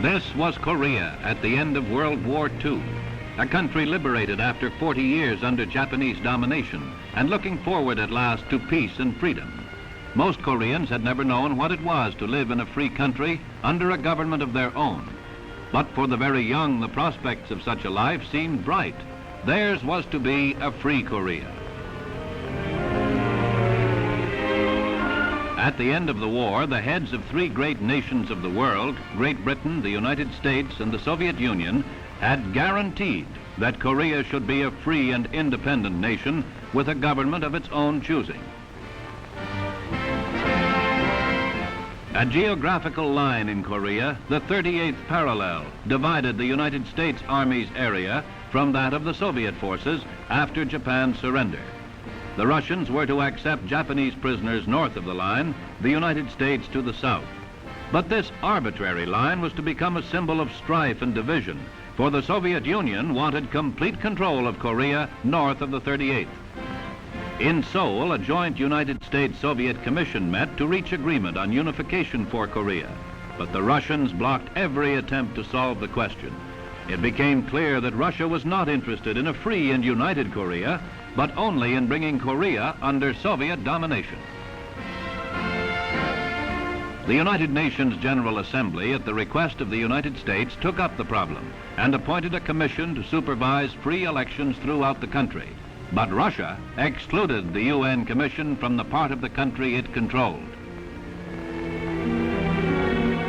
This was Korea at the end of World War II, a country liberated after 40 years under Japanese domination and looking forward at last to peace and freedom. Most Koreans had never known what it was to live in a free country under a government of their own. But for the very young, the prospects of such a life seemed bright. Theirs was to be a free Korea. At the end of the war, the heads of three great nations of the world, Great Britain, the United States, and the Soviet Union, had guaranteed that Korea should be a free and independent nation with a government of its own choosing. A geographical line in Korea, the 38th parallel, divided the United States Army's area from that of the Soviet forces after Japan's surrender. The Russians were to accept Japanese prisoners north of the line, the United States to the south. But this arbitrary line was to become a symbol of strife and division, for the Soviet Union wanted complete control of Korea north of the 38th. In Seoul, a joint United States-Soviet commission met to reach agreement on unification for Korea, but the Russians blocked every attempt to solve the question. It became clear that Russia was not interested in a free and united Korea, but only in bringing Korea under Soviet domination. The United Nations General Assembly, at the request of the United States, took up the problem and appointed a commission to supervise free elections throughout the country. But Russia excluded the UN Commission from the part of the country it controlled.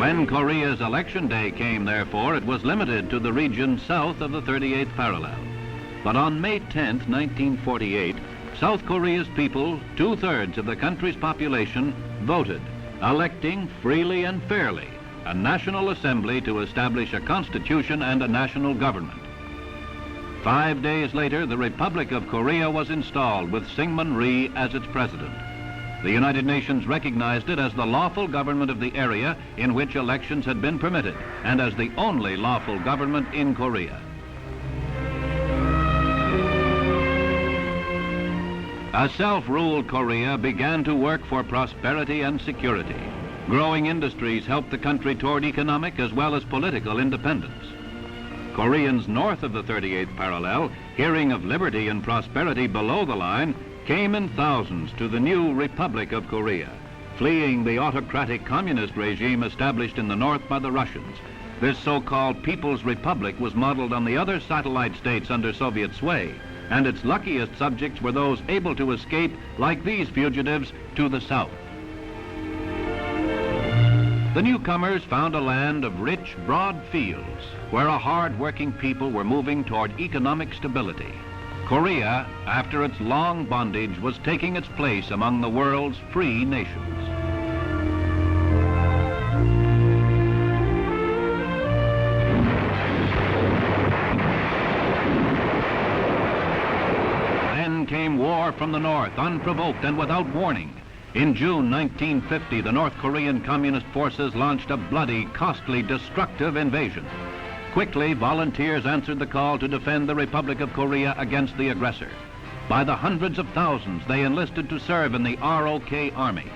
When Korea's election day came, therefore, it was limited to the region south of the 38th parallel. But on May 10, 1948, South Korea's people, 2/3 of the country's population, voted, electing freely and fairly a national assembly to establish a constitution and a national government. 5 days later, the Republic of Korea was installed with Syngman Rhee as its president. The United Nations recognized it as the lawful government of the area in which elections had been permitted and as the only lawful government in Korea. A self-ruled Korea began to work for prosperity and security. Growing industries helped the country toward economic as well as political independence. Koreans north of the 38th parallel, hearing of liberty and prosperity below the line, came in thousands to the new Republic of Korea, fleeing the autocratic communist regime established in the north by the Russians. This so-called People's Republic was modeled on the other satellite states under Soviet sway, and its luckiest subjects were those able to escape, like these fugitives, to the south. The newcomers found a land of rich, broad fields, where a hard-working people were moving toward economic stability. Korea, after its long bondage, was taking its place among the world's free nations. Then came war from the north, unprovoked and without warning. In June 1950, the North Korean Communist forces launched a bloody, costly, destructive invasion. Quickly, volunteers answered the call to defend the Republic of Korea against the aggressor. By the hundreds of thousands, they enlisted to serve in the ROK Army.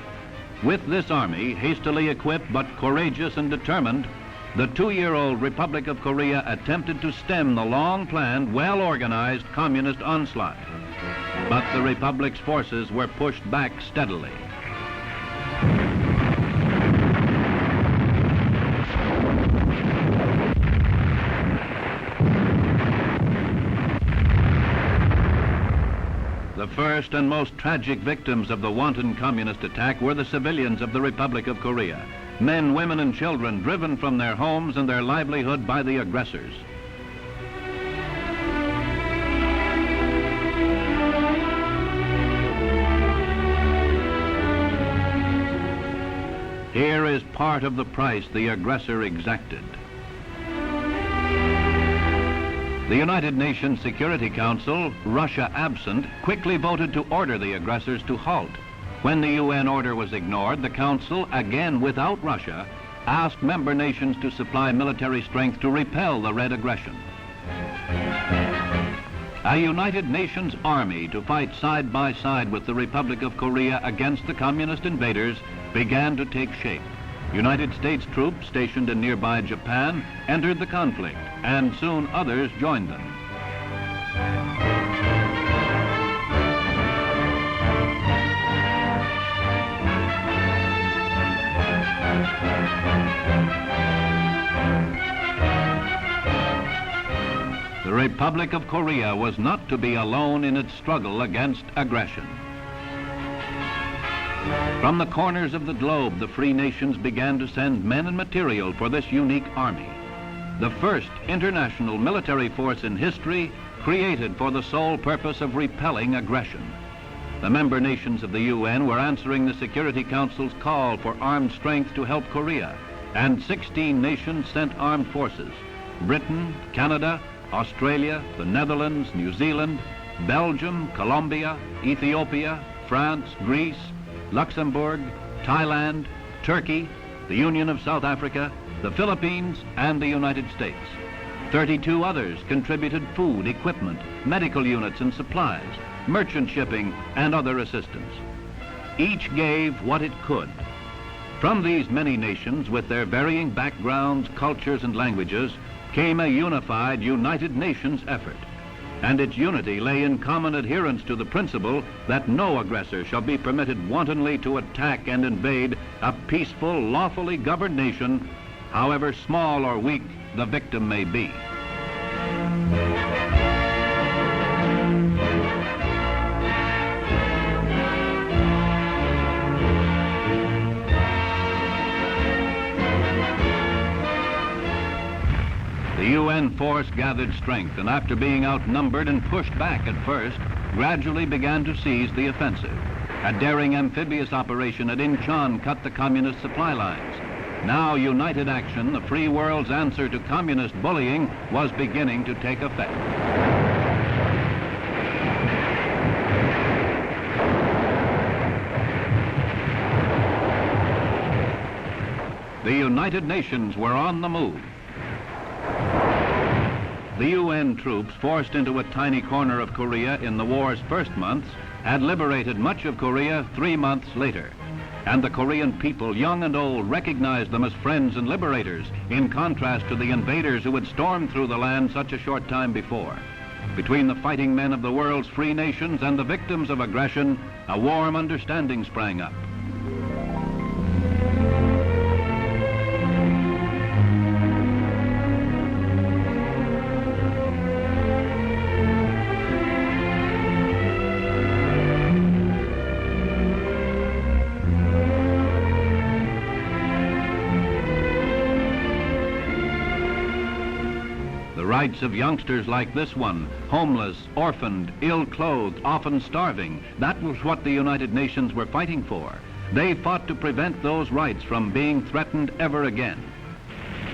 With this army, hastily equipped but courageous and determined, the 2-year-old Republic of Korea attempted to stem the long-planned, well-organized communist onslaught. But the Republic's forces were pushed back steadily. The first and most tragic victims of the wanton communist attack were the civilians of the Republic of Korea. Men, women, and children driven from their homes and their livelihood by the aggressors. Here is part of the price the aggressor exacted. The United Nations Security Council, Russia absent, quickly voted to order the aggressors to halt. When the UN order was ignored, the Council, again without Russia, asked member nations to supply military strength to repel the Red aggression. A United Nations army to fight side by side with the Republic of Korea against the communist invaders began to take shape. United States troops stationed in nearby Japan entered the conflict, and soon others joined them. The Republic of Korea was not to be alone in its struggle against aggression. From the corners of the globe, the free nations began to send men and material for this unique army, the first international military force in history created for the sole purpose of repelling aggression. The member nations of the UN were answering the Security Council's call for armed strength to help Korea, and 16 nations sent armed forces: Britain, Canada, Australia, the Netherlands, New Zealand, Belgium, Colombia, Ethiopia, France, Greece, Luxembourg, Thailand, Turkey, the Union of South Africa, the Philippines, and the United States. 32 others contributed food, equipment, medical units and supplies, merchant shipping, and other assistance. Each gave what it could. From these many nations, with their varying backgrounds, cultures, and languages, came a unified United Nations effort. And its unity lay in common adherence to the principle that no aggressor shall be permitted wantonly to attack and invade a peaceful, lawfully governed nation, however small or weak the victim may be. The UN force gathered strength, and after being outnumbered and pushed back at first, gradually began to seize the offensive. A daring amphibious operation at Incheon cut the communist supply lines. Now united action, the free world's answer to communist bullying, was beginning to take effect. The United Nations were on the move. The UN troops, forced into a tiny corner of Korea in the war's first months, had liberated much of Korea 3 months later. And the Korean people, young and old, recognized them as friends and liberators, in contrast to the invaders who had stormed through the land such a short time before. Between the fighting men of the world's free nations and the victims of aggression, a warm understanding sprang up. The rights of youngsters like this one, homeless, orphaned, ill-clothed, often starving, that was what the United Nations were fighting for. They fought to prevent those rights from being threatened ever again.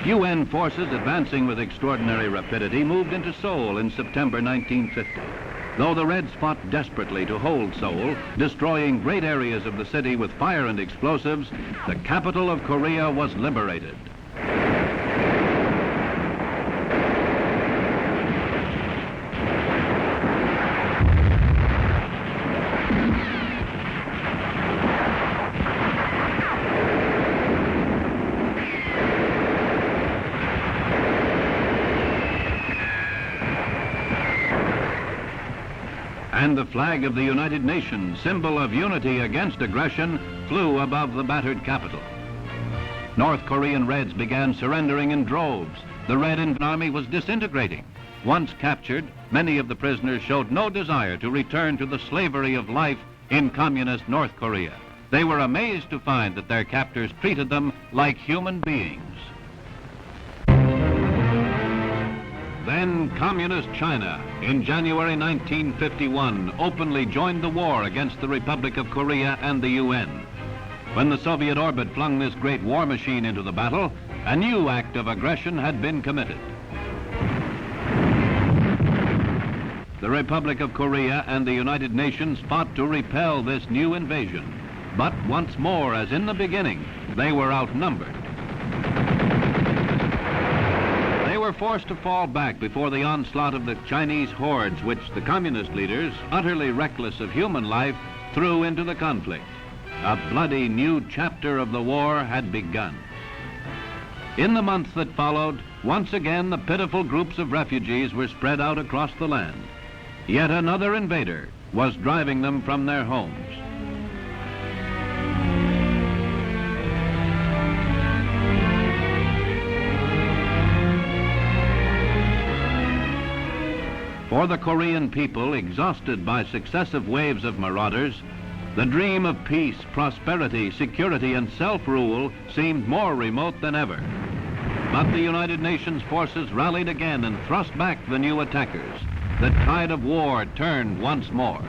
UN forces, advancing with extraordinary rapidity, moved into Seoul in September 1950. Though the Reds fought desperately to hold Seoul, destroying great areas of the city with fire and explosives, the capital of Korea was liberated. And the flag of the United Nations, symbol of unity against aggression, flew above the battered capital. North Korean Reds began surrendering in droves. The Red Army was disintegrating. Once captured, many of the prisoners showed no desire to return to the slavery of life in communist North Korea. They were amazed to find that their captors treated them like human beings. Then Communist China, in January 1951, openly joined the war against the Republic of Korea and the UN. When the Soviet orbit flung this great war machine into the battle, a new act of aggression had been committed. The Republic of Korea and the United Nations fought to repel this new invasion. But once more, as in the beginning, they were outnumbered. They were forced to fall back before the onslaught of the Chinese hordes, which the communist leaders, utterly reckless of human life, threw into the conflict. a bloody new chapter of the war had begun. In the months that followed, once again the pitiful groups of refugees were spread out across the land. Yet another invader was driving them from their homes. For the Korean people, exhausted by successive waves of marauders, the dream of peace, prosperity, security, and self-rule seemed more remote than ever. But the United Nations forces rallied again and thrust back the new attackers. The tide of war turned once more.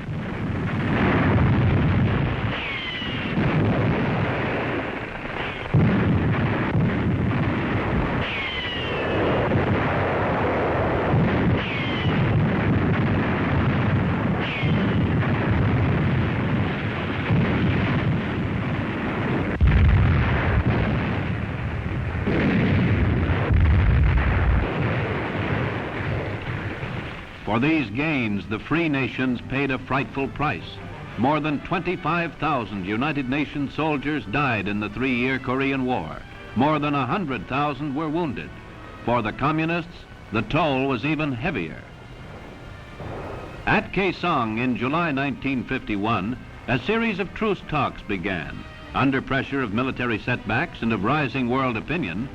For these gains, the free nations paid a frightful price. More than 25,000 United Nations soldiers died in the 3-year Korean War. More than 100,000 were wounded. For the communists, the toll was even heavier. At Kaesong in July 1951, a series of truce talks began. Under pressure of military setbacks and of rising world opinion,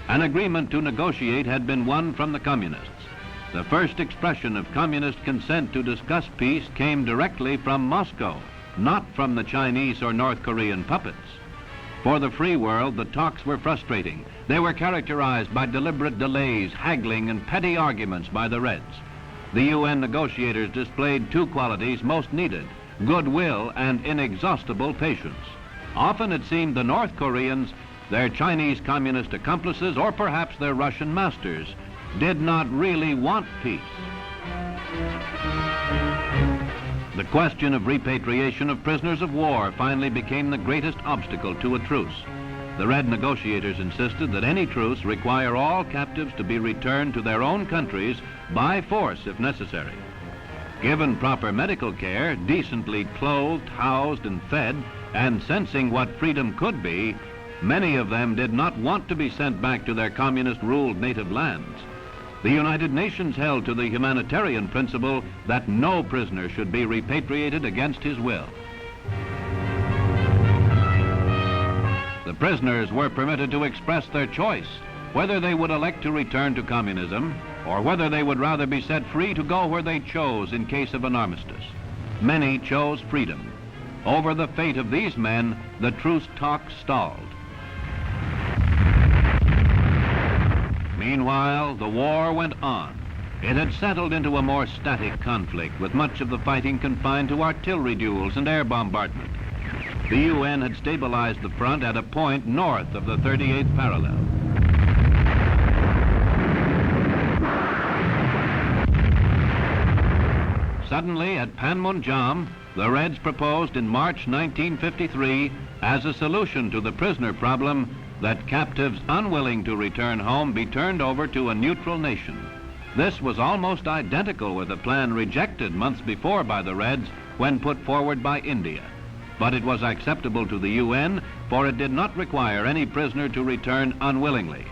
an agreement to negotiate had been won from the communists. The first expression of communist consent to discuss peace came directly from Moscow, not from the Chinese or North Korean puppets. For the free world, the talks were frustrating. They were characterized by deliberate delays, haggling, and petty arguments by the Reds. The UN negotiators displayed two qualities most needed: goodwill and inexhaustible patience. Often it seemed the North Koreans, their Chinese communist accomplices, or perhaps their Russian masters, did not really want peace. The question of repatriation of prisoners of war finally became the greatest obstacle to a truce. The Red negotiators insisted that any truce require all captives to be returned to their own countries by force if necessary. Given proper medical care, decently clothed, housed, and fed, and sensing what freedom could be, many of them did not want to be sent back to their communist-ruled native lands. The United Nations held to the humanitarian principle that no prisoner should be repatriated against his will. The prisoners were permitted to express their choice, whether they would elect to return to communism or whether they would rather be set free to go where they chose in case of an armistice. Many chose freedom. Over the fate of these men, the truce talks stalled. Meanwhile, the war went on. It had settled into a more static conflict, with much of the fighting confined to artillery duels and air bombardment. The UN had stabilized the front at a point north of the 38th parallel. Suddenly, at Panmunjom, the Reds proposed in March 1953, as a solution to the prisoner problem, that captives unwilling to return home be turned over to a neutral nation. This was almost identical with a plan rejected months before by the Reds when put forward by India. But it was acceptable to the UN, for it did not require any prisoner to return unwillingly.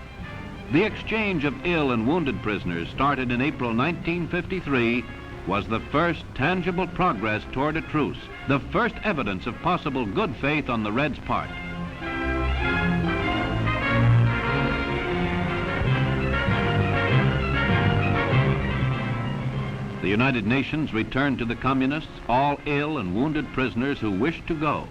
The exchange of ill and wounded prisoners, started in April 1953, was the first tangible progress toward a truce, the first evidence of possible good faith on the Reds' part. The United Nations returned to the communists all ill and wounded prisoners who wished to go.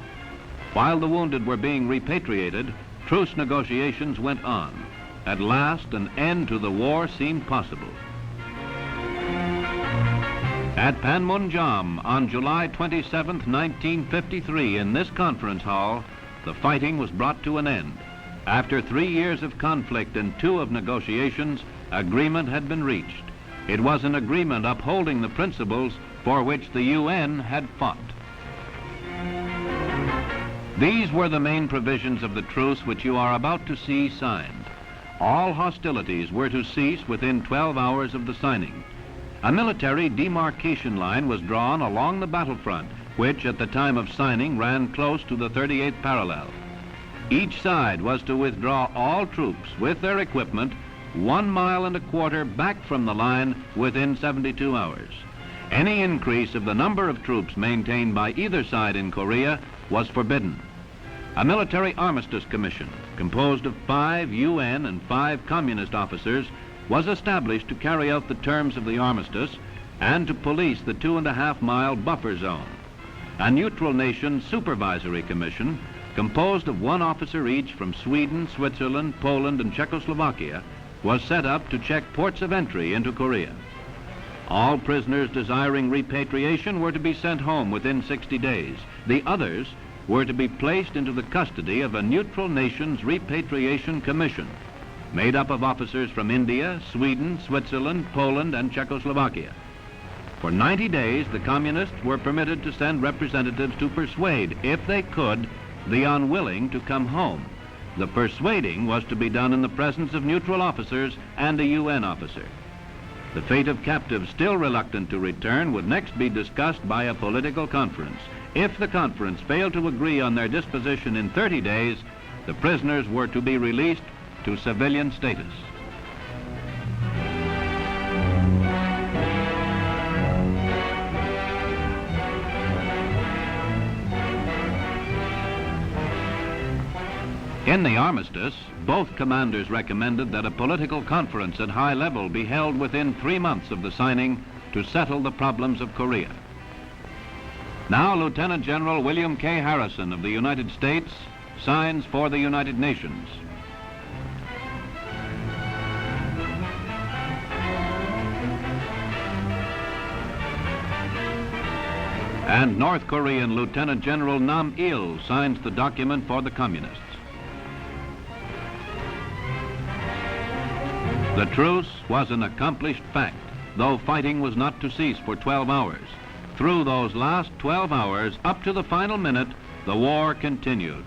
While the wounded were being repatriated, truce negotiations went on. At last, an end to the war seemed possible. At Panmunjom on July 27, 1953, in this conference hall, the fighting was brought to an end. After 3 years of conflict and 2 of negotiations, agreement had been reached. It was an agreement upholding the principles for which the UN had fought. These were the main provisions of the truce which you are about to see signed. All hostilities were to cease within 12 hours of the signing. A military demarcation line was drawn along the battlefront, which at the time of signing ran close to the 38th parallel. Each side was to withdraw all troops with their equipment 1.25 miles back from the line within 72 hours. Any increase of the number of troops maintained by either side in Korea was forbidden. A military armistice commission, composed of 5 UN and 5 communist officers, was established to carry out the terms of the armistice and to police the 2.5-mile buffer zone. A neutral nation supervisory commission, composed of 1 officer each from Sweden, Switzerland, Poland, and Czechoslovakia, was set up to check ports of entry into Korea. All prisoners desiring repatriation were to be sent home within 60 days. The others were to be placed into the custody of a neutral nation's repatriation commission, made up of officers from India, Sweden, Switzerland, Poland, and Czechoslovakia. For 90 days, the communists were permitted to send representatives to persuade, if they could, the unwilling to come home. The persuading was to be done in the presence of neutral officers and a UN officer. The fate of captives still reluctant to return would next be discussed by a political conference. If the conference failed to agree on their disposition in 30 days, the prisoners were to be released to civilian status. In the armistice, both commanders recommended that a political conference at high level be held within 3 months of the signing to settle the problems of Korea. Now, Lieutenant General William K. Harrison of the United States signs for the United Nations. And North Korean Lieutenant General Nam Il signs the document for the Communists. The truce was an accomplished fact, though fighting was not to cease for 12 hours. Through those last 12 hours, up to the final minute, the war continued.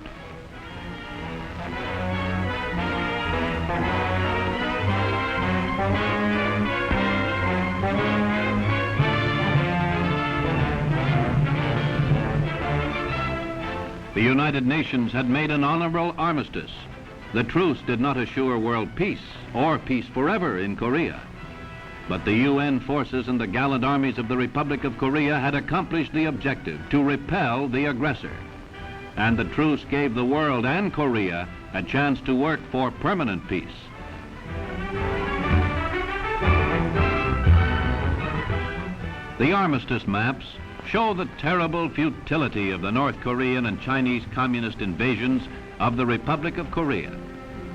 The United Nations had made an honorable armistice. The truce did not assure world peace or peace forever in Korea. But the UN forces and the gallant armies of the Republic of Korea had accomplished the objective to repel the aggressor. And the truce gave the world and Korea a chance to work for permanent peace. The armistice maps show the terrible futility of the North Korean and Chinese communist invasions of the Republic of Korea,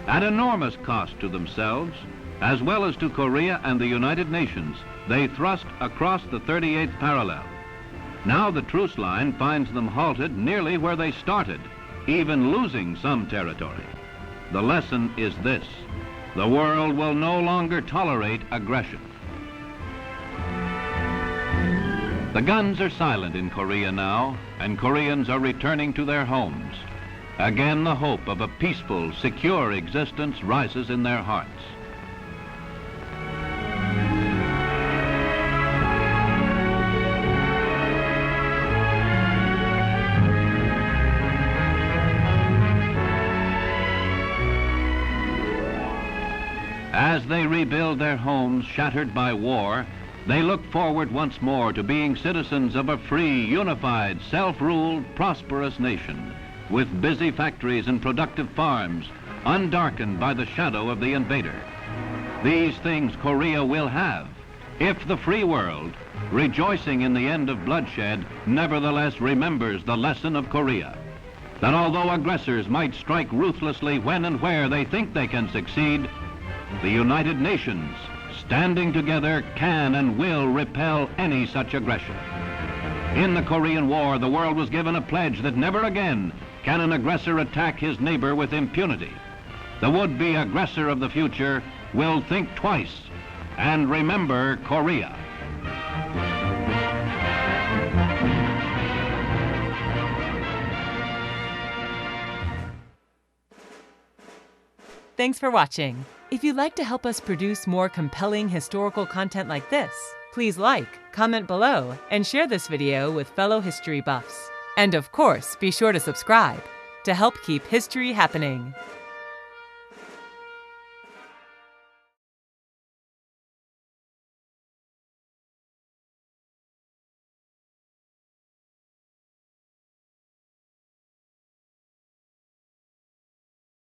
at enormous cost to themselves, as well as to Korea and the United Nations. They thrust across the 38th parallel. Now the truce line finds them halted nearly where they started, even losing some territory. The lesson is this: the world will no longer tolerate aggression. The guns are silent in Korea now, and Koreans are returning to their homes. Again, the hope of a peaceful, secure existence rises in their hearts. As they rebuild their homes shattered by war, they look forward once more to being citizens of a free, unified, self-ruled, prosperous nation, with busy factories and productive farms, undarkened by the shadow of the invader. These things Korea will have, if the free world, rejoicing in the end of bloodshed, nevertheless remembers the lesson of Korea, that although aggressors might strike ruthlessly when and where they think they can succeed, the United Nations, standing together, can and will repel any such aggression. In the Korean War, the world was given a pledge that never again can an aggressor attack his neighbor with impunity. The would-be aggressor of the future will think twice and remember Korea. Thanks for watching. If you'd like to help us produce more compelling historical content like this, Please like, comment below, and share this video with fellow history buffs. And of course, be sure to subscribe to help keep history happening.